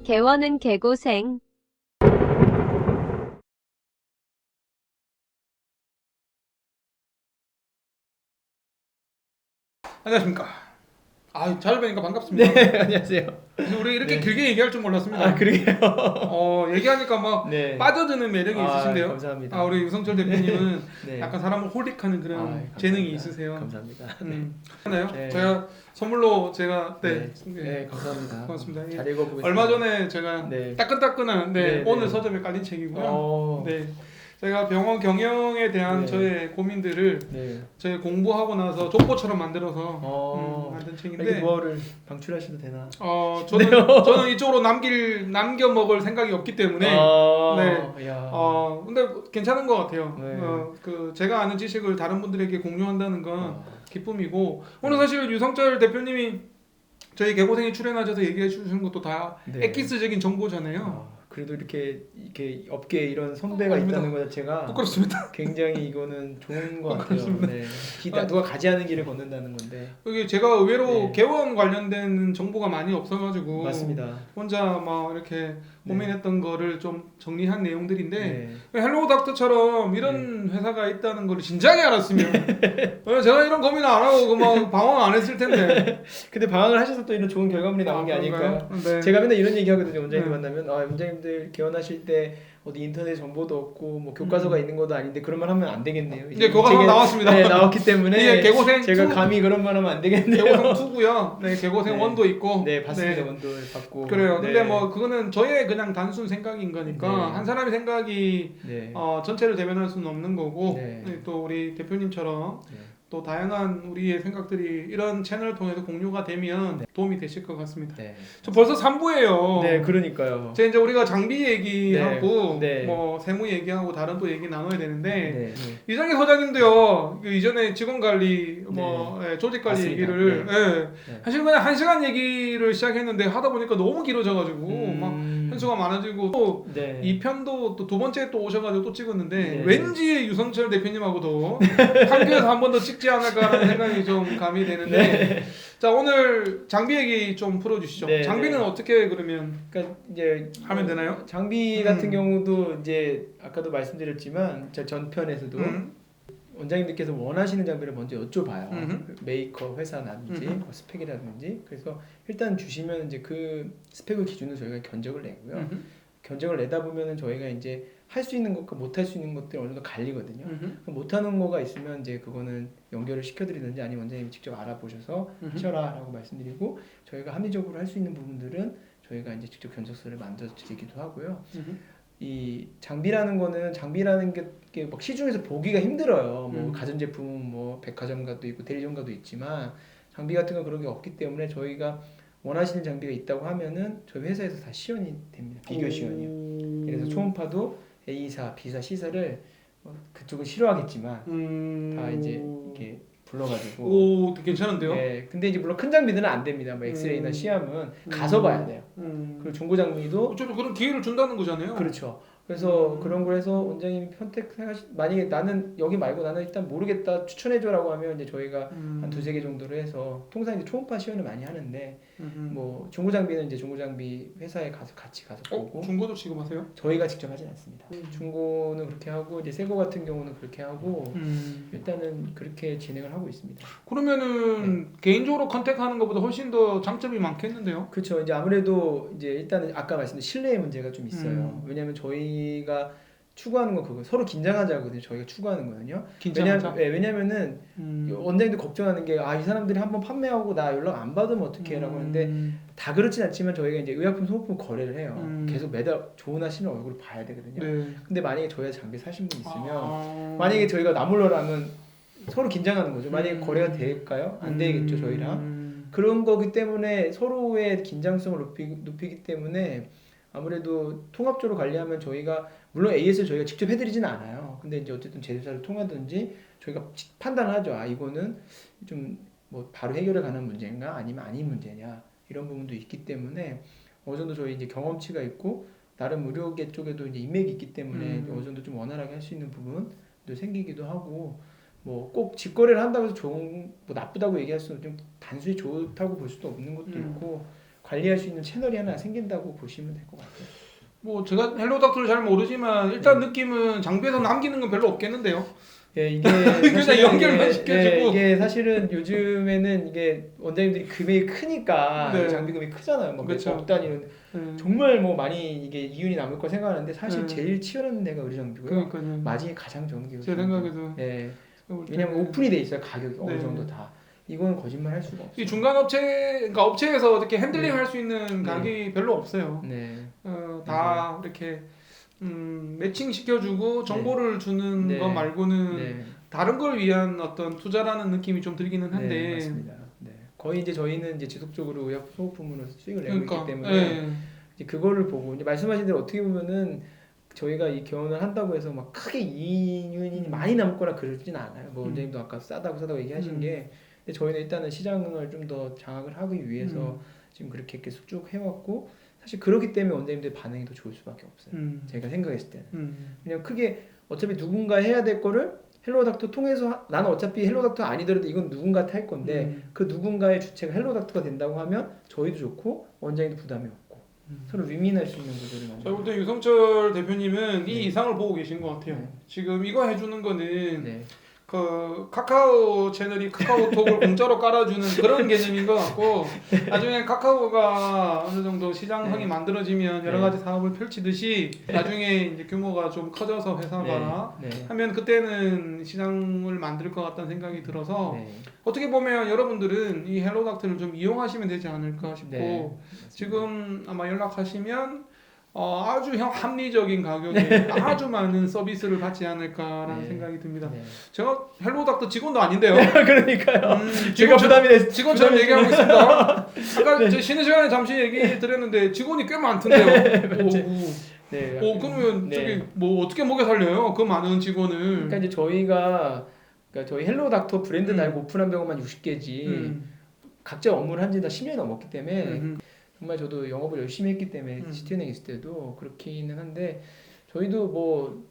개원은 개고생. 안녕하십니까. 자주 뵈니까 반갑습니다. 네, 안녕하세요. 우리 이렇게 네. 길게 얘기할 줄 몰랐습니다. 아, 그러게요. 얘기하니까 막 네. 빠져드는 매력이 있으신데요. 감사합니다. 우리 유성철 대표님은 네. 약간 사람을 홀릭하는 그런 감사합니다. 재능이 있으세요. 감사합니다. 하나요? 네. 제가 선물로 제가 네, 감사합니다. 고맙습니다. 잘 읽어보겠습니다. 얼마 전에 제가 네. 따끈따끈한 네, 오늘 네. 서점에 깔린 책이고요. 어, 네. 제가 병원 경영에 대한 네. 저의 고민들을 네. 저희 공부하고 나서 족보처럼 만들어서 만든 이렇게 책인데 무어를 방출하셔도 되나? 저는 이쪽으로 남겨 먹을 생각이 없기 때문에 네. 야. 근데 괜찮은 것 같아요. 네. 제가 아는 지식을 다른 분들에게 공유한다는 건 아, 기쁨이고 오늘 사실 유성철 대표님이 저희 개고생에 출연하셔서 얘기해 주시는 것도 다 네. 엑기스적인 정보잖아요. 그래도 이렇게 업계에 이런 선배가 아닙니다. 있다는 것 자체가 부끄럽습니다. 굉장히 이거는 좋은 것 같아요. 부끄럽습니다. 네. 누가 가지 않은 길을 걷는다는 건데. 여기 제가 의외로 네. 개원 관련된 정보가 많이 없어가지고 맞습니다. 혼자 막 이렇게 고민했던 거를 좀 정리한 내용들인데 네. 헬로우 닥터처럼 이런 회사가 있다는 걸 진작에 알았으면 제가 이런 고민 안 하고 막 방황 안 했을 텐데. 근데 방황을 하셔서 또 이런 좋은 결과물이 나온 게 아닐까. 그런가요? 네. 제가 맨날 이런 얘기 하거든요. 원장님들 네. 만나면 원장님들 개원하실 때 어디 인터넷 정보도 없고 뭐 교과서가 있는 것도 아닌데 그런 말 하면 안 되겠네요. 이제 교과서 나왔습니다. 네, 나왔기 때문에 이게 개고생 제가 2, 감히 그런 말 하면 안 되겠네요. 개고생 2고요. 네, 개고생 네. 1도 있고. 네, 봤습니다. 네. 원도를 받고. 그래요. 네. 근데 뭐 그거는 저의 그냥 단순 생각인 거니까 네. 한 사람의 생각이 네. 전체를 대변할 수는 없는 거고 네. 또 우리 대표님처럼 네. 또 다양한 우리의 생각들이 이런 채널을 통해서 공유가 되면 네. 도움이 되실 것 같습니다. 네. 저 벌써 3부예요. 네, 그러니까요. 이제 우리가 장비 얘기하고 네. 뭐 세무 얘기하고 다른 또 얘기 나눠야 되는데 네. 이정희 소장님도요. 그 이전에 직원 관리 조직 관리 맞습니다. 얘기를 네. 사실 그냥 1시간 얘기를 시작했는데 하다 보니까 너무 길어져가지고 막 현수가 많아지고 또 네. 2편도 또 두 번째 또 오셔가지고 또 찍었는데 네. 왠지 유성철 대표님하고도 학교에서 한 번 더 찍지 않을까라는 생각이 좀 감이 되는데 네. 자 오늘 장비 얘기 좀 풀어주시죠. 네, 장비는 네. 어떻게 그러면 그러니까 이제 하면 되나요? 장비 같은 경우도 이제 아까도 말씀드렸지만 제 전편에서도 원장님들께서 원하시는 장비를 먼저 여쭤봐요. 음흠. 메이커 회사라든지 뭐 스펙이라든지. 그래서 일단 주시면 이제 그 스펙을 기준으로 저희가 견적을 내고요. 견적을 내다 보면은 저희가 이제 할 수 있는 것과 못 할 수 있는 것들이 어느 정도 갈리거든요. 못 하는 거가 있으면 이제 그거는 연결을 시켜드리든지 아니면 원장님이 직접 알아보셔서 하셔라라고 말씀드리고 저희가 합리적으로 할 수 있는 부분들은 저희가 이제 직접 견적서를 만들어 드리기도 하고요. 이 장비라는 게 막 시중에서 보기가 힘들어요. 뭐 가전제품, 뭐 백화점가도 있고 대리점가도 있지만 장비 같은 건 그런 게 없기 때문에 저희가 원하시는 장비가 있다고 하면은 저희 회사에서 다 시연이 됩니다. 비교 시연이요. 그래서 초음파도 A사, B사, C사를 그쪽은 싫어하겠지만 다 이제 이렇게 불러가지고 오 되게 괜찮은데요? 네, 근데 이제 물론 큰 장비들은 안 됩니다. 뭐 엑스레이나 시암은 가서 봐야 돼요. 그리고 중고 장비도 어차피 그런 기회를 준다는 거잖아요. 그렇죠. 그래서 그런 걸 해서 원장님이 만약에 나는 여기 말고 나는 일단 모르겠다 추천해줘라고 하면 이제 저희가 한 두세 개 정도로 해서 통상 이제 초음파 시연을 많이 하는데 뭐 중고 장비는 이제 중고 장비 회사에 가서 같이 가서 보고 중고도 지금 하세요? 저희가 직접 하진 않습니다. 중고는 그렇게 하고 이제 새거 같은 경우는 그렇게 하고 일단은 그렇게 진행을 하고 있습니다. 그러면은 개인적으로 컨택하는 것보다 훨씬 더 장점이 많겠는데요? 그렇죠. 이제 아무래도 이제 일단은 아까 말씀드린 신뢰의 문제가 좀 있어요. 왜냐하면 저희가 추구하는 건 그거 서로 긴장하자거든요. 저희가 추구하는 거는요. 긴장하자. 왜냐면은 원장님도 걱정하는 게 이 사람들이 한번 판매하고 나 연락 안 받으면 어떡해라고 하는데 다 그렇진 않지만 저희가 이제 의약품 소모품 거래를 해요. 계속 매달 좋은 하시는 얼굴을 봐야 되거든요. 네. 근데 만약에 저희가 장비 사신 분 있으면 만약에 저희가 나몰라라면 서로 긴장하는 거죠. 만약에 거래가 될까요? 안 되겠죠 저희랑. 그런 거기 때문에 서로의 긴장성을 높이기 때문에 아무래도 통합적으로 관리하면 저희가 물론 AS를 저희가 직접 해드리진 않아요. 근데 이제 어쨌든 제조사를 통하든지 저희가 판단을 하죠. 이거는 좀 뭐 바로 해결에 관한 문제인가 아니면 아닌 문제냐 이런 부분도 있기 때문에 어느 정도 저희 이제 경험치가 있고 나름 의료계 쪽에도 이제 인맥이 있기 때문에 어느 정도 좀 원활하게 할 수 있는 부분도 생기기도 하고 뭐 꼭 직거래를 한다고 해서 좋은 뭐 나쁘다고 얘기할 수는 좀 단순히 좋다고 볼 수도 없는 것도 있고 관리할 수 있는 채널이 하나 생긴다고 보시면 될 것 같아요. 뭐 제가 헬로닥터를 잘 모르지만 일단 느낌은 장비에서 남기는 건 별로 없겠는데요. 예, 이게 그냥 연결만 시켜주고. 예, 이게 사실은 요즘에는 이게 원장님들이 금액이 크니까 네. 장비 금액이 크잖아요. 뭐 그렇죠. 억 단위는 정말 뭐 많이 이게 이윤이 남을 거 생각하는데 사실 제일 치열한 데가 의료장비고요. 그러니까요. 마진이 가장 적은 게 제 의료장비. 생각에도. 예. 왜냐면 오픈이 돼 있어요. 가격이 어느 네. 정도 다. 이건 거짓말 할 수가 없어요. 이 중간 업체, 그러니까 업체에서 이렇게 핸들링 할 수 있는 가격이 별로 없어요. 네. 다 이렇게 매칭 시켜주고 정보를 주는 네. 것 말고는 네. 다른 걸 위한 어떤 투자라는 느낌이 좀 들기는 한데. 네, 맞습니다. 네. 거의 이제 저희는 이제 지속적으로 의약 소모품으로 수익을 내고 그러니까, 있기 때문에 예. 이제 그거를 보고 이제 말씀하신 대로 어떻게 보면은 저희가 이 개원을 한다고 해서 막 크게 이윤이 많이 남을 거라 그러진 않아요. 뭐 원장님도 아까 싸다고 얘기하신 게 근데 저희는 일단은 시장을 좀 더 장악을 하기 위해서 지금 그렇게 계속 쭉 해왔고 사실 그렇기 때문에 원장님들 반응이 더 좋을 수밖에 없어요. 제가 생각했을 때는 그냥 크게 어차피 누군가 해야 될 거를 헬로닥터 통해서 나는 어차피 헬로닥터 아니더라도 이건 누군가한테 할 건데 그 누군가의 주체가 헬로닥터가 된다고 하면 저희도 좋고 원장님도 부담이 없고 서로 윈윈할 수 있는 구조를 자, 만들고 볼 때 유성철 대표님은 이 네. 이상을 보고 계신 것 같아요. 네. 지금 이거 해주는 거는 네. 그 카카오 채널이 카카오톡을 공짜로 깔아주는 그런 개념인 것 같고 나중에 카카오가 어느 정도 시장성이 만들어지면 여러 가지 사업을 펼치듯이 나중에 이제 규모가 좀 커져서 회사가 네. 네. 하면 그때는 시장을 만들 것 같다는 생각이 들어서 네. 어떻게 보면 여러분들은 이 헬로닥터를 좀 이용하시면 되지 않을까 싶고 네. 지금 아마 연락하시면 아주 합리적인 가격에 아주 많은 서비스를 받지 않을까라는 네. 생각이 듭니다. 네. 제가 헬로닥터 직원도 아닌데요. 그러니까요. 제가 직원 부담이 됐 직원처럼 얘기하고 있습니다. 아까 저 쉬는 시간에 잠시 얘기 드렸는데 직원이 꽤 많던데요. 네. 그러면 네. 저기 뭐 어떻게 먹여 살려요? 그 많은 직원을. 그러니까 이제 저희가 저희 헬로닥터 브랜드 달고 오픈한 병원만 60개지 각자 업무를 한 지 다 10년이 넘었기 때문에 정말 저도 영업을 열심히 했기 때문에 시티은행 있을 때도 그렇기는 한데 저희도 뭐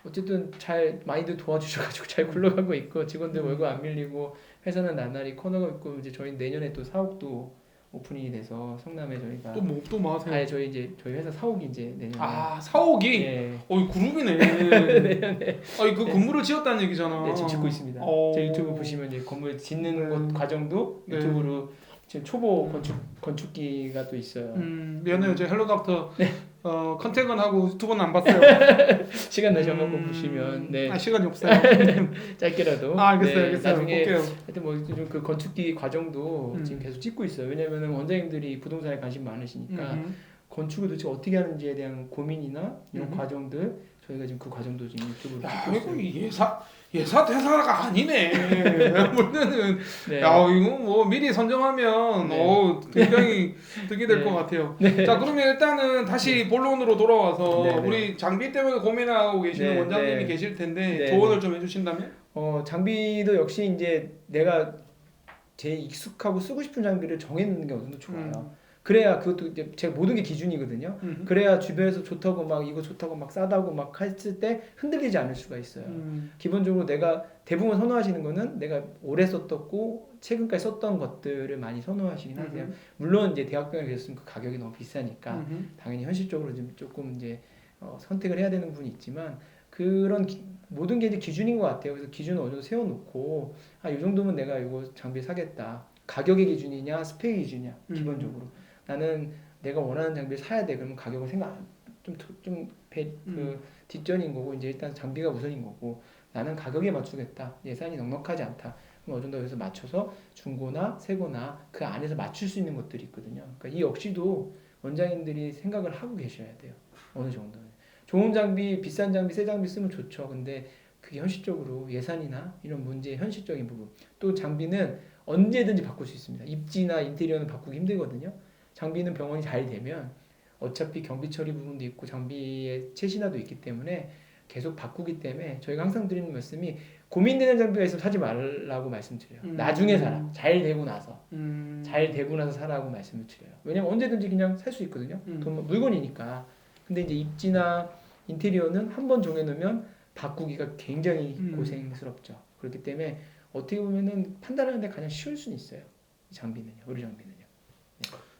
어쨌든 잘 많이들 도와주셔가지고 잘 굴러가고 있고 직원들 월급 안 밀리고 회사는 나날이 커나가고 있고 이제 저희 내년에 또 사옥도 오픈이 돼서 성남에 저희가 또 하세요? 저희 이제 저희 회사 사옥이 이제 내년에 사옥이 네. 그룹이네. 내년에 그 건물을 지었다는 얘기잖아. 네, 지금 짓고 있습니다. 제 유튜브 보시면 이제 건물 짓는 것 과정도 유튜브로 지금 초보 건축기가 또 있어요. 미안해요. 저 헬로닥터 컨택은 유튜브는 안 봤어요. 시간 내셔갖고 보시면 시간이 없어요. 짧게라도 알겠어요. 나중에 볼게요. 하여튼 뭐 요즘 그 건축기 과정도 지금 계속 찍고 있어요. 왜냐면은 원장님들이 부동산에 관심 많으시니까 건축을 도대체 어떻게 하는지에 대한 고민이나 이런 과정들 저희가 지금 그 과정도 지금 유튜브로 찍고 있어요. 예사 대사가 아니네. 보면은 네. 이거 뭐 미리 선정하면 굉장히 득이 될 것 같아요. 자, 그러면 일단은 다시 본론으로 돌아와서 우리 장비 때문에 고민하고 계시는 원장님이 계실 텐데 조언을 좀 해주신다면? 장비도 역시 이제 내가 제일 익숙하고 쓰고 싶은 장비를 정해놓는 게 어느 정도 좋아요. 그래야 그것도 이제 제 모든 게 기준이거든요. 그래야 주변에서 좋다고 막 이거 좋다고 막 싸다고 막 했을 때 흔들리지 않을 수가 있어요. 기본적으로 내가 대부분 선호하시는 거는 내가 오래 썼었고 최근까지 썼던 것들을 많이 선호하시긴 하세요. 물론 이제 대학병원에 계셨으면 그 가격이 너무 비싸니까 당연히 현실적으로 좀 조금 이제 선택을 해야 되는 부분이 있지만 그런 모든 게 이제 기준인 것 같아요. 그래서 기준을 어느 정도 세워놓고 이 정도면 내가 이거 장비 사겠다. 가격의 기준이냐 스펙의 기준이냐 기본적으로 나는 내가 원하는 장비를 사야 돼. 그러면 가격을 그 뒷전인 거고 이제 일단 장비가 우선인 거고 나는 가격에 맞추겠다. 예산이 넉넉하지 않다. 그럼 어느 정도 여기서 맞춰서 중고나 새거나 그 안에서 맞출 수 있는 것들이 있거든요. 그러니까 이 역시도 원장님들이 생각을 하고 계셔야 돼요. 어느 정도는. 좋은 장비, 비싼 장비, 새 장비 쓰면 좋죠. 근데 그게 현실적으로 예산이나 이런 문제의 현실적인 부분. 또 장비는 언제든지 바꿀 수 있습니다. 입지나 인테리어는 바꾸기 힘들거든요. 장비는 병원이 잘 되면 어차피 경비 처리 부분도 있고 장비의 최신화도 있기 때문에 계속 바꾸기 때문에 저희가 항상 드리는 말씀이 고민되는 장비가 있으면 사지 말라고 말씀드려요. 나중에 사라. 잘 되고 나서. 잘 되고 나서 사라고 말씀을 드려요. 왜냐면 언제든지 그냥 살 수 있거든요. 물건이니까. 근데 이제 입지나 인테리어는 한 번 정해놓으면 바꾸기가 굉장히 고생스럽죠. 그렇기 때문에 어떻게 보면은 판단하는데 가장 쉬울 수는 있어요. 이 장비는요, 의류 장비는요.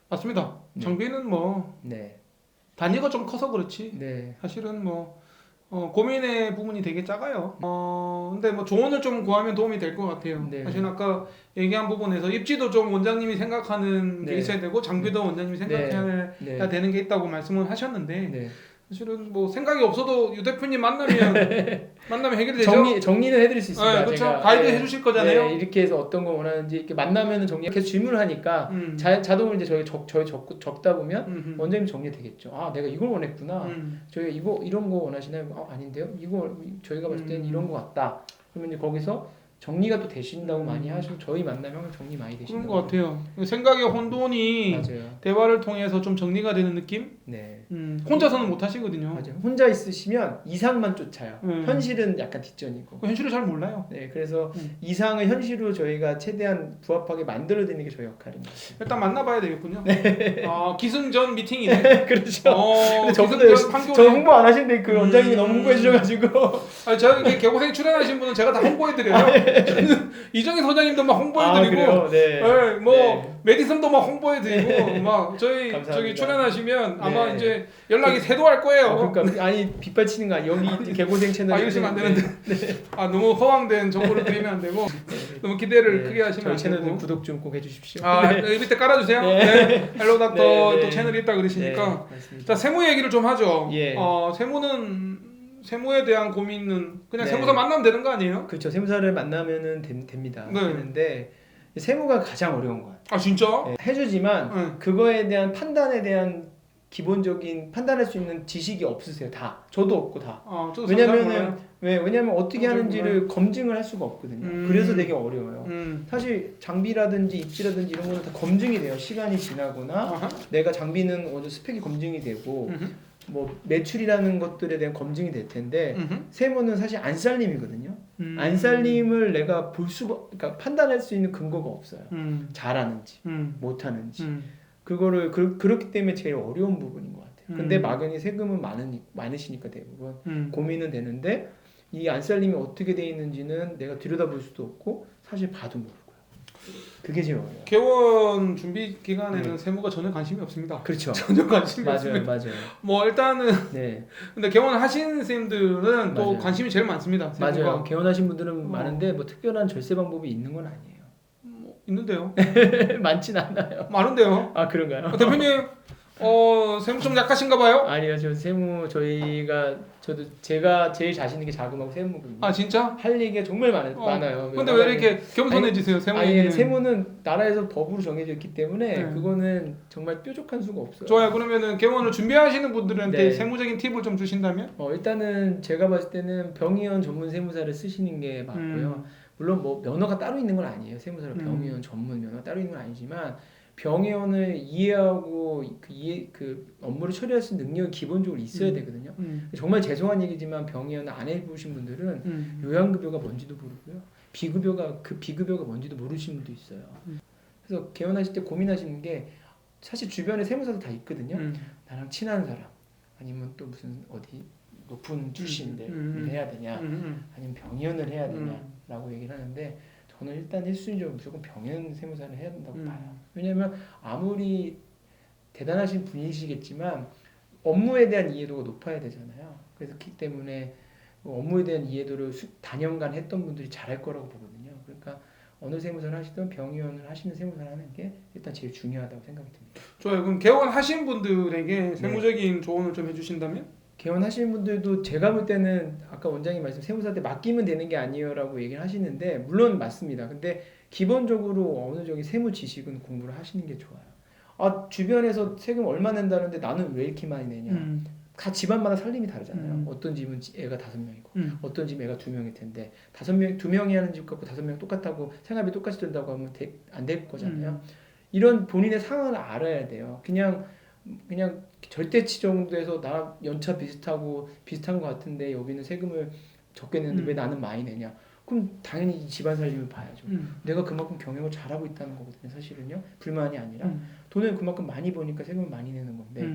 맞습니다. 네. 장비는 뭐 네, 단위가 좀 커서 그렇지. 네, 사실은 뭐 고민의 부분이 되게 작아요. 근데 뭐 조언을 좀 구하면 도움이 될 것 같아요. 네. 사실 아까 얘기한 부분에서 입지도 좀 원장님이 생각하는 게 네. 있어야 되고 장비도 원장님이 생각해야 네, 되는 게 있다고 말씀을 하셨는데 네. 사실은 뭐 생각이 없어도 유 대표님 만나면 해결되죠. 정리는 해드릴 수 있습니다. 네, 그렇죠. 제가, 가이드 네, 해주실 거잖아요. 네, 이렇게 해서 어떤 거 원하는지 이렇게 만나면은 정리 계속 질문을 하니까 자동으로 이제 저희 적다 보면 원장님 정리되겠죠. 아, 내가 이걸 원했구나. 저희가 이런 거 원하시나요? 아닌데요. 이거 저희가 봤을 때는 이런 거 같다. 그러면 이제 거기서 정리가 또 되신다고 많이 하시고 저희 만나면 정리 많이 되신다고. 그런 것 같아요. 생각의 혼돈이 맞아요. 대화를 통해서 좀 정리가 되는 느낌? 네. 혼자서는 못 하시거든요. 맞아요. 혼자 있으시면 이상만 쫓아요. 현실은 약간 뒷전이고. 현실을 잘 몰라요. 네, 그래서 이상을 현실로 저희가 최대한 부합하게 만들어드리는 게 저희 역할입니다. 일단 만나봐야 되겠군요. 기승전 미팅이네. 그렇죠. 근데 저보다 기승전 판교네. 저 홍보 안 하시는데 그 원장님이 너무 홍보해 주셔가지고. 아니, 저 이렇게 개고생 출연하신 분은 제가 다 홍보해드려요. 저는 이정희 소장님도 막 홍보해드리고, 네. 뭐 네. 메디슨도 막 홍보해드리고, 막 저희 감사합니다. 저기 출연하시면 아마 네. 이제 연락이 새도할 거예요. 그러니까 아니 빗발치는 거 아니 여기 개고생 채널. 이러시면 안 되는데. 너무 허황된 정보를 드리면 안 되고 너무 기대를 크게 하시면 저희 안 채널 되고. 구독 좀 꼭 해주십시오. 여기 밑에 깔아주세요. 네. 헬로 닥터 네. 또 채널이 있다 그러시니까. 네, 맞습니다. 자, 세무 얘기를 좀 하죠. 예. 세무에 대한 고민은 그냥 네. 세무사 만나면 되는 거 아니에요? 그렇죠. 세무사를 만나면은 됩니다. 네. 되는데 세무가 가장 어려운 거예요. 아 진짜? 네, 해주지만 네. 그거에 대한 판단에 대한 기본적인 판단할 수 있는 지식이 없으세요. 다. 저도 없고 다. 저도 잘 몰라요. 왜냐면 어떻게 잘 하는지를 몰라요. 검증을 할 수가 없거든요. 그래서 되게 어려워요. 사실 장비라든지 입지라든지 이런 거는 다 검증이 돼요. 시간이 지나거나 아하. 내가 장비는 어느 스펙이 검증이 되고 뭐 매출이라는 것들에 대한 검증이 될 텐데 세무는 사실 안살림이거든요. 안살림을 내가 그러니까 판단할 수 있는 근거가 없어요. 잘하는지 못하는지 그거를 그렇기 때문에 제일 어려운 부분인 것 같아요. 근데 막연히 세금은 많으시니까 대부분 고민은 되는데 이 안살림이 어떻게 돼 있는지는 내가 들여다볼 수도 없고 사실 봐도 모르고요. 그게 제일 어려워요. 개원 준비 기간에는 세무가 전혀 관심이 없습니다. 그렇죠. 전혀 관심이 없습니다. 맞아요. 뭐 일단은 네. 근데 개원하신 선생님들은 또 맞아요. 관심이 제일 많습니다. 세무가. 맞아요. 개원하신 분들은 많은데 뭐 특별한 절세 방법이 있는 건 아니에요. 있는데요. 많진 않아요. 많은데요. 아 그런가요? 대표님 세무 좀 약하신가 봐요? 아니요, 저 세무 제가 제일 자신 있는 게 자금하고 세무거든요. 아 진짜? 할 얘기가 정말 많아요. 근데 왜 이렇게 겸손해지세요? 세무 얘기는. 세무는 나라에서 법으로 정해져 있기 때문에 네. 그거는 정말 뾰족한 수가 없어요. 좋아요. 그러면은 개원을 준비하시는 분들한테 네. 세무적인 팁을 좀 주신다면? 일단은 제가 봤을 때는 병의원 전문 세무사를 쓰시는 게 맞고요. 물론 뭐 면허가 따로 있는 건 아니에요. 세무사로 병의원 전문 면허가 따로 있는 건 아니지만 병의원을 이해하고 그 업무를 처리할 수 있는 능력이 기본적으로 있어야 되거든요. 정말 죄송한 얘기지만 병의원 안 해보신 분들은 요양급여가 뭔지도 모르고요. 비급여가 뭔지도 모르시는 분도 있어요. 그래서 개원하실 때 고민하시는 게 사실 주변에 세무사도 다 있거든요. 나랑 친한 사람 아니면 또 무슨 어디 높은 출신들 해야 되냐 아니면 병의원을 해야 되냐라고 얘기를 하는데 저는 일단 1순위적으로 무조건 병의원 세무사를 해야 된다고 봐요. 왜냐하면 아무리 대단하신 분이시겠지만 업무에 대한 이해도가 높아야 되잖아요. 그래서 그렇기 때문에 업무에 대한 이해도를 단연간 했던 분들이 잘할 거라고 보거든요. 그러니까 어느 세무사를 하시든 병의원을 하시는 세무사를 하는 게 일단 제일 중요하다고 생각이 듭니다. 좋아요. 그럼 개원하신 분들에게 세무적인 조언을 좀 해주신다면? 개원하시는 분들도 제가 볼 때는 아까 원장님 말씀 세무사한테 맡기면 되는 게 아니에요라고 얘기를 하시는데 물론 맞습니다. 근데 기본적으로 어느 정도 세무 지식은 공부를 하시는 게 좋아요. 주변에서 세금 얼마 낸다는데 나는 왜 이렇게 많이 내냐. 다 집안마다 살림이 다르잖아요. 어떤 집은 애가 5명이고 어떤 집은 애가 2명일 텐데 2명이 하는 집 갖고 5명 똑같다고 생활비 똑같이 든다고 하면 안 될 거잖아요. 이런 본인의 상황을 알아야 돼요. 그냥 절대치 정도에서 나 연차 비슷한 것 같은데 여기는 세금을 적게 내는데 왜 나는 많이 내냐? 그럼 당연히 집안 살림을 봐야죠. 내가 그만큼 경영을 잘하고 있다는 거거든요. 사실은요. 불만이 아니라 돈을 그만큼 많이 버니까 세금을 많이 내는 건데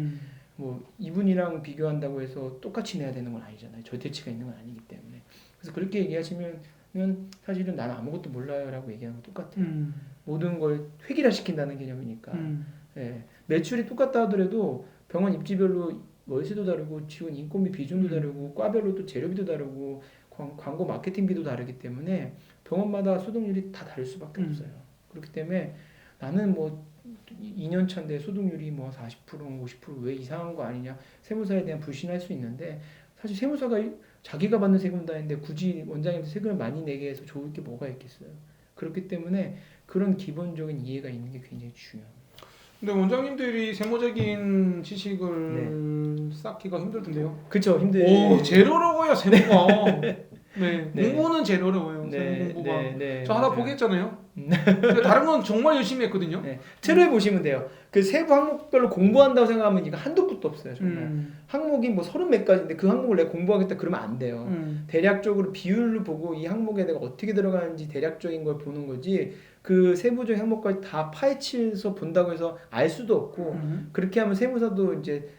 뭐 이분이랑 비교한다고 해서 똑같이 내야 되는 건 아니잖아요. 절대치가 있는 건 아니기 때문에. 그래서 그렇게 얘기하시면은 사실은 나는 아무것도 몰라요라고 얘기하는 거 똑같아요. 모든 걸 획일화시킨다는 개념이니까. 예. 매출이 똑같다 하더라도 병원 입지별로 월세도 다르고 지원 인건비 비중도 다르고 과별로 또 재료비도 다르고 광고 마케팅비도 다르기 때문에 병원마다 소득률이 다 다를 수밖에 없어요. 그렇기 때문에 나는 뭐 2년 차인데 소득률이 뭐 40% 50%왜 이상한 거 아니냐 세무사에 대한 불신할 수 있는데 사실 세무사가 자기가 받는 세금 다인데 굳이 원장님한테 세금을 많이 내게 해서 좋을 게 뭐가 있겠어요. 그렇기 때문에 그런 기본적인 이해가 있는 게 굉장히 중요합니다. 근데 원장님들이 세무적인 지식을 쌓기가 힘들던데요. 그렇죠. 오, 제일 어려워요 세무가. 네, 네. 공부는 제일 어려워요. 네, 세무 공부가. 네, 저 하나 맞아요. 포기했잖아요. 근데 다른 건 정말 열심히 했거든요. 네. 틀을 보시면 돼요. 그 세부 항목별로 공부한다고 생각하면 이거 한도 끝도 없어요. 정말. 항목이 뭐 30몇 가지인데 그 항목을 내가 공부하겠다 그러면 안 돼요. 대략적으로 비율로 보고 이 항목에 내가 어떻게 들어가는지 대략적인 걸 보는 거지 그 세부적인 항목까지 다 파헤쳐서 본다고 해서 알 수도 없고 그렇게 하면 세무사도 이제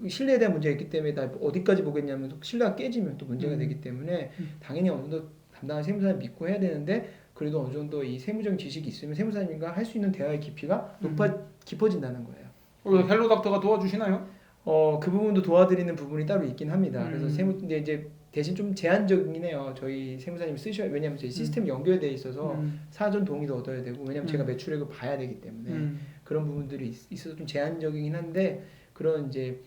신뢰에 대한 문제가 있기 때문에 나 어디까지 보겠냐면 신뢰가 깨지면 또 문제가 되기 때문에 당연히 어느 정도 담당한 세무사를 믿고 해야 되는데 그래도 어느 정도 이 세무적인 지식이 있으면 세무사님과 할 수 있는 대화의 깊이가 깊어진다는 거예요. 헬로 닥터가 도와주시나요? 그 부분도 도와드리는 부분이 따로 있긴 합니다. 그래서 근데 이제 대신 좀 제한적이긴 해요. 저희 세무사님이 쓰셔야 왜냐하면 저희 시스템 연결되어 있어서 사전 동의도 얻어야 되고 왜냐하면 제가 매출액을 봐야 되기 때문에 그런 부분들이 있어서 좀 제한적이긴 한데 그런 이제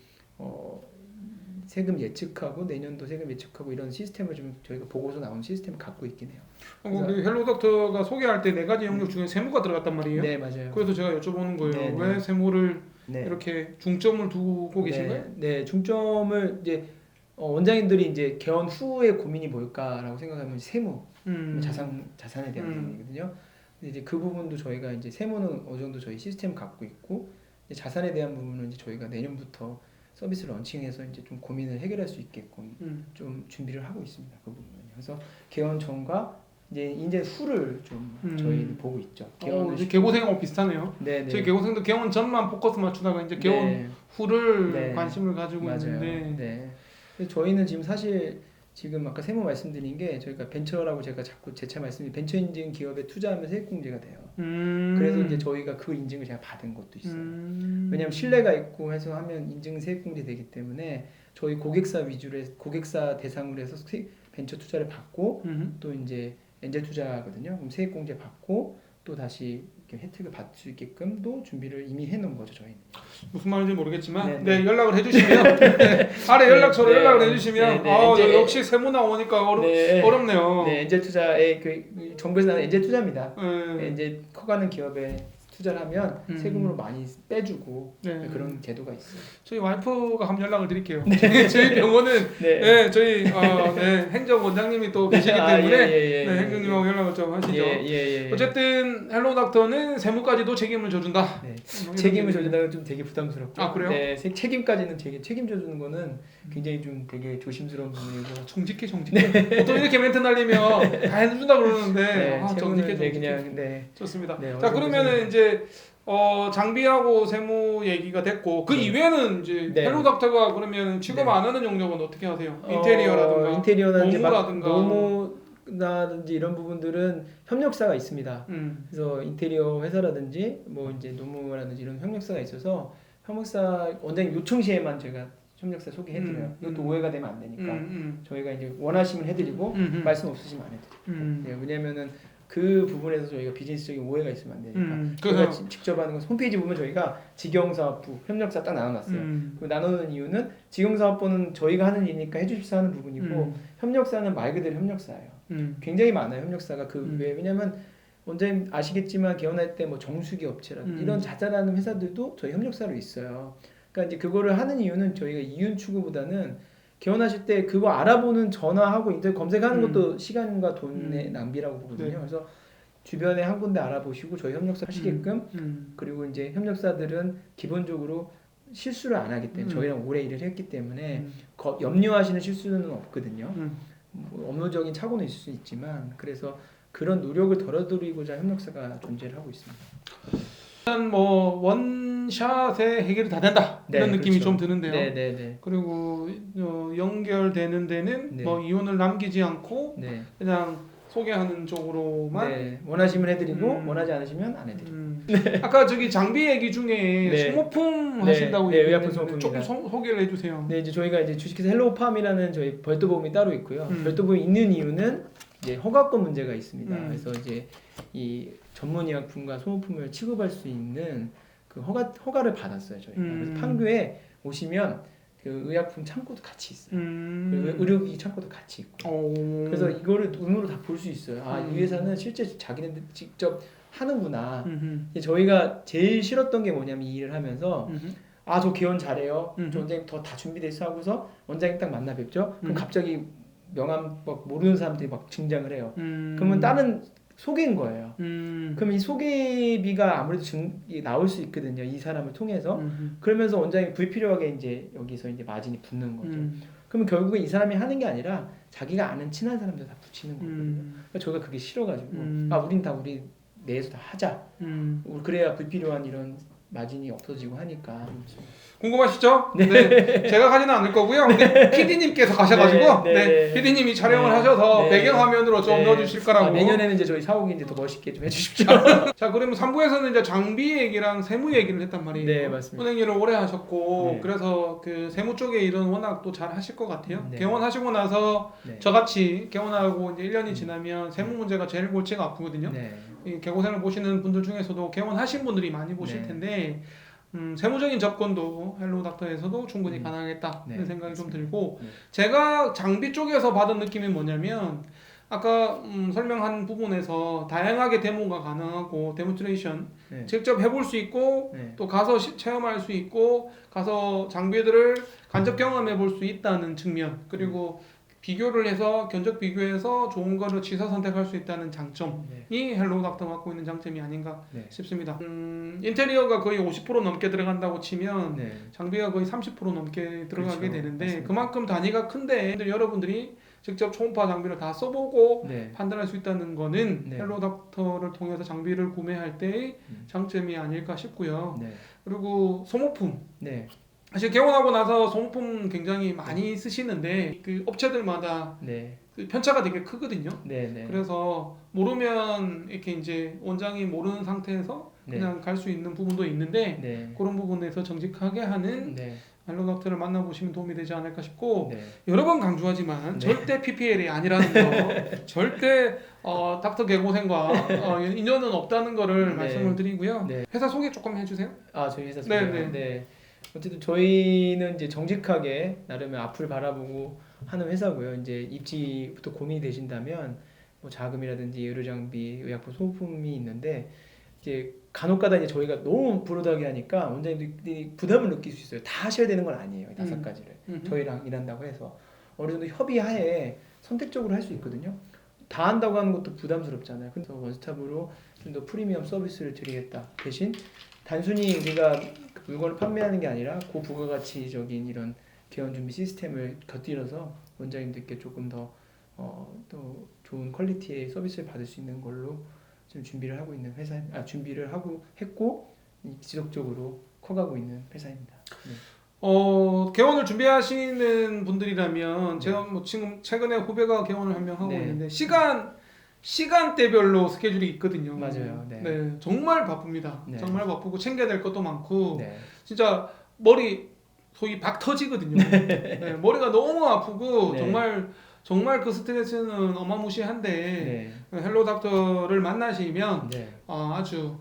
세금 예측하고 내년도 세금 예측하고 이런 시스템을 좀 저희가 보고서 나온 시스템을 갖고 있긴 해요. 우리 헬로 닥터가 소개할 때 4가지 영역 중에 세무가 들어갔단 말이에요. 네 맞아요. 그래서 제가 여쭤보는 거예요. 네, 왜 세무를 네. 이렇게 중점을 두고 계신 거예요? 네, 중점을 이제 원장님들이 이제 개원 후에 고민이 뭘까라고 생각하면 세무, 자산에 대한 부분이거든요. 근데 이제 그 부분도 저희가 이제 세무는 어느 정도 저희 시스템 갖고 있고 이제 자산에 대한 부분은 이제 저희가 내년부터 서비스 런칭해서 이제 좀 고민을 해결할 수 있게끔 좀 준비를 하고 있습니다. 그 부분은요. 그래서 개원 전과 이제 후를 좀 저희는 보고 있죠. 이제 개고생하고 비슷하네요. 네, 저희 개고생도 개원 전만 포커스 맞추다가 이제 개원 후를 관심을 가지고 맞아요. 있는데. 네. 그래서 저희는 지금 사실 지금 아까 세무 말씀드린 게 저희가 벤처라고 제가 자꾸 재차 말씀드린 벤처 인증 기업에 투자하면 세액공제가 돼요. 그래서 이제 저희가 그 인증을 제가 받은 것도 있어요. 왜냐하면 신뢰가 있고 해서 하면 인증 세액공제 되기 때문에 저희 고객사 위주로 해서 고객사 대상으로 해서 벤처 투자를 받고 또 이제 엔젤 투자거든요. 그럼 세액공제 받고 또 다시 이렇게 혜택을 받을 수 있게끔도 준비를 이미 해놓은 거죠 저희는. 무슨 말인지 모르겠지만 네, 연락을 해주시면 아래 연락처로 연락을 해주시면 역시 세무 나오니까 어렵네요. 네, 엔젤 투자의 그 정부에서 나는 엔젤 투자입니다. 이제 커가는 기업에 투자를 하면 세금으로 많이 빼주고 그런 제도가 있어요. 저희 와이프가 한번 연락을 드릴게요. 저희 병원은 저희 행정원장님이 또 계시기 때문에 행정님하고 연락을 좀 하시죠. 어쨌든 헬로 닥터는 세무까지도 책임을 져준다. 책임을 져준다는 좀 되게 부담스럽고. 아 그래요? 네, 책임까지는 되게 책임져주는 거는 굉장히 좀 되게 조심스러운 부분이고. 정직해. 보통 이렇게 멘트 날리면 다 해준다 그러는데 정직해. 그냥 좋습니다. 자 그러면은 이제 장비하고 세무 얘기가 됐고 그 이외에는 이제 헬로 닥터가 그러면 취급 안 하는 영역은 어떻게 하세요? 인테리어라든가 노무라든지 이런 부분들은 협력사가 있습니다. 그래서 인테리어 회사라든지 뭐 이제 노무라든지 이런 협력사가 있어서 협력사 원장님 요청 시에만 제가 협력사 소개해드려요. 이것도 오해가 되면 안 되니까 저희가 이제 원하시면 해드리고 말씀 없으시면 안 해드려요. 왜냐면은 그 부분에서 저희가 비즈니스적인 오해가 있으면 안 되니까 저희가 직접 하는 건 홈페이지 보면 저희가 직영사업부, 협력사 딱 나눠놨어요. 그 나누는 이유는 직영사업부는 저희가 하는 일이니까 해주십사 하는 부분이고 협력사는 말 그대로 협력사예요. 굉장히 많아요 협력사가 왜냐면 원장님 아시겠지만 개원할 때 뭐 정수기 업체라든지 이런 자잘한 회사들도 저희 협력사로 있어요. 그러니까 이제 그거를 하는 이유는 저희가 이윤 추구보다는 개원하실 때 그거 알아보는 전화하고 인터넷 검색하는 것도 시간과 돈의 낭비라고 보거든요. 그래서 주변에 한 군데 알아보시고 저희 협력사 하시게끔 그리고 이제 협력사들은 기본적으로 실수를 안 하기 때문에 저희랑 오래 일을 했기 때문에 염려하시는 실수는 없거든요. 뭐 업무적인 착오는 있을 수 있지만 그래서 그런 노력을 덜어드리고자 협력사가 존재를 하고 있습니다. 일단 뭐 원샷에 해결이 다 된다 이런 네, 느낌이 그렇죠. 좀 드는데요. 네네네. 그리고 연결되는 데는 네. 뭐 이론을 남기지 않고 네. 그냥 소개하는 쪽으로만. 네. 원하시면 해드리고 원하지 않으시면 안 해드리고. 아까 저기 장비 얘기 중에 네. 소모품 네. 하신다고 네, 의약품 얘기했는데 조금 소모품입니다. 소개를 해주세요. 네, 이제 저희가 이제 주식회사 헬로우팜이라는 저희 별도보험이 따로 있고요. 음. 별도보험이 있는 이유는 이제 허가권 문제가 있습니다. 그래서 그래서 이제 이 전문 의약품과 소모품을 취급할 수 있는 그 허가를 받았어요, 저희가. 그래서 판교에 오시면 그 의약품 창고도 같이 있어요. 그리고 의료기 창고도 같이 있고. 그래서 이거를 눈으로 다 볼 수 있어요. 아, 이 회사는 실제 자기네들 직접 하는구나. 저희가 제일 싫었던 게 뭐냐면 이 일을 하면서 아, 저 개원 잘해요. 저 원장님 더 다 준비돼 있어 하고서 원장님 딱 만나 뵙죠. 그럼 갑자기 명함 막 모르는 사람들이 막 증장을 해요. 그러면 다른 소개인 거예요. 그럼 이 소개비가 아무래도 나올 수 있거든요. 이 사람을 통해서. 그러면서 원장이 불필요하게 이제 여기서 이제 마진이 붙는 거죠. 그러면 결국에 이 사람이 하는 게 아니라 자기가 아는 친한 사람들 다 붙이는 거거든요. 그러니까 저희가 그게 싫어가지고 아, 우린 다 우리 내에서 다 하자. 그래야 불필요한 이런 마진이 없어지고 하니까. 궁금하시죠? 네. 제가 가지는 않을 거고요. 우리 PD님께서 가셔가지고 PD님이 촬영을 하셔서 배경화면으로 좀 넣어주실 거라고. 아, 내년에는 이제 저희 사옥이 이제 더 멋있게 좀 해주십시오. 자, 그러면 3부에서는 이제 장비 얘기랑 세무 얘기를 했단 말이에요. 네, 맞습니다. 은행 일을 오래 하셨고 그래서 그 세무 쪽에 일은 워낙 또 잘 하실 것 같아요. 개원하시고 나서 저같이 개원하고 이제 1년이 지나면 세무 문제가 제일 골치가 아프거든요. 이 개고생을 보시는 분들 중에서도 개원하신 분들이 많이 보실 텐데 세무적인 접근도 헬로닥터에서도 충분히 가능하겠다 이런 생각이 좀 들고 제가 장비 쪽에서 받은 느낌이 뭐냐면 아까 설명한 부분에서 다양하게 데모가 가능하고 데모스트레이션 직접 해볼 수 있고 또 가서 체험할 수 있고 가서 장비들을 간접 경험해 볼 수 있다는 측면 그리고 비교를 해서 견적 비교해서 좋은 거를 취사 선택할 수 있다는 장점이 헬로닥터가 갖고 있는 장점이 아닌가 싶습니다. 인테리어가 거의 50% 넘게 들어간다고 치면 장비가 거의 30% 넘게 들어가게 그렇죠. 되는데 맞습니다. 그만큼 단위가 큰데 여러분들이 직접 초음파 장비를 다 써보고 판단할 수 있다는 거는 헬로닥터를 통해서 장비를 구매할 때의 장점이 아닐까 싶고요. 그리고 소모품 사실 개원하고 나서 소모품 굉장히 많이 쓰시는데 그 업체들마다 그 편차가 되게 크거든요. 그래서 모르면 이렇게 이제 원장이 모르는 상태에서 그냥 갈 수 있는 부분도 있는데 그런 부분에서 정직하게 하는 헬로닥터를 만나보시면 도움이 되지 않을까 싶고 여러 번 강조하지만 절대 PPL이 아니라는 거 절대 닥터 개고생과 인연은 없다는 거를 말씀을 드리고요. 회사 소개 조금 해주세요. 아, 저희 회사 소개. 어쨌든 저희는 이제 정직하게 나름의 앞을 바라보고 하는 회사고요. 이제 입지부터 고민이 되신다면 뭐 자금이라든지 의료장비, 의약품 소모품이 있는데 이제 간혹가다 이제 저희가 너무 불어다게 하니까 원장님들이 부담을 느낄 수 있어요. 다 하셔야 되는 건 아니에요. 5가지를 저희랑 일한다고 해서 어느 정도 협의하에 선택적으로 할 수 있거든요. 다 한다고 하는 것도 부담스럽잖아요. 그래서 원스톱으로 좀 더 프리미엄 서비스를 드리겠다. 대신 단순히 우리가 물건을 판매하는 게 아니라 고부가가치적인 이런 개원 준비 시스템을 곁들여서 원장님들께 조금 더 또 좋은 퀄리티의 서비스를 받을 수 있는 걸로 지금 준비를 하고 있는 준비를 하고 했고 지속적으로 커가고 있는 회사입니다. 개원을 준비하시는 분들이라면 제가 뭐 지금 최근에 후배가 개원을 한 명 하고 있는데 시간대별로 스케줄이 있거든요. 맞아요. 정말 바쁩니다. 정말 바쁘고 챙겨야 될 것도 많고 진짜 머리 소위 박 터지거든요. 머리가 너무 아프고 정말 그 스트레스는 어마무시한데 헬로닥터를 만나시면 아주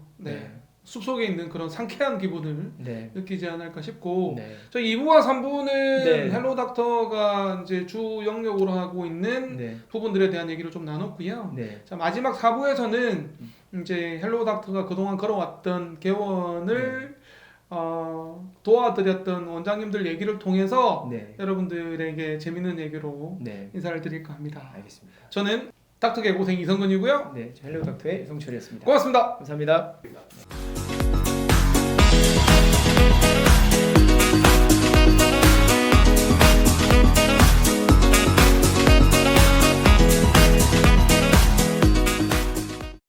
숲속에 있는 그런 상쾌한 기분을 느끼지 않을까 싶고 저 2부와 3부는 헬로닥터가 이제 주 영역으로 하고 있는 부분들에 대한 얘기를 좀 나눴고요. 자, 마지막 4부에서는 이제 헬로닥터가 그동안 걸어왔던 개원을 도와드렸던 원장님들 얘기를 통해서 여러분들에게 재밌는 얘기로 인사를 드릴까 합니다. 알겠습니다. 저는 닥터 개고생 이성근이고요. 헬로닥터의 유성철이었습니다. 고맙습니다. 감사합니다.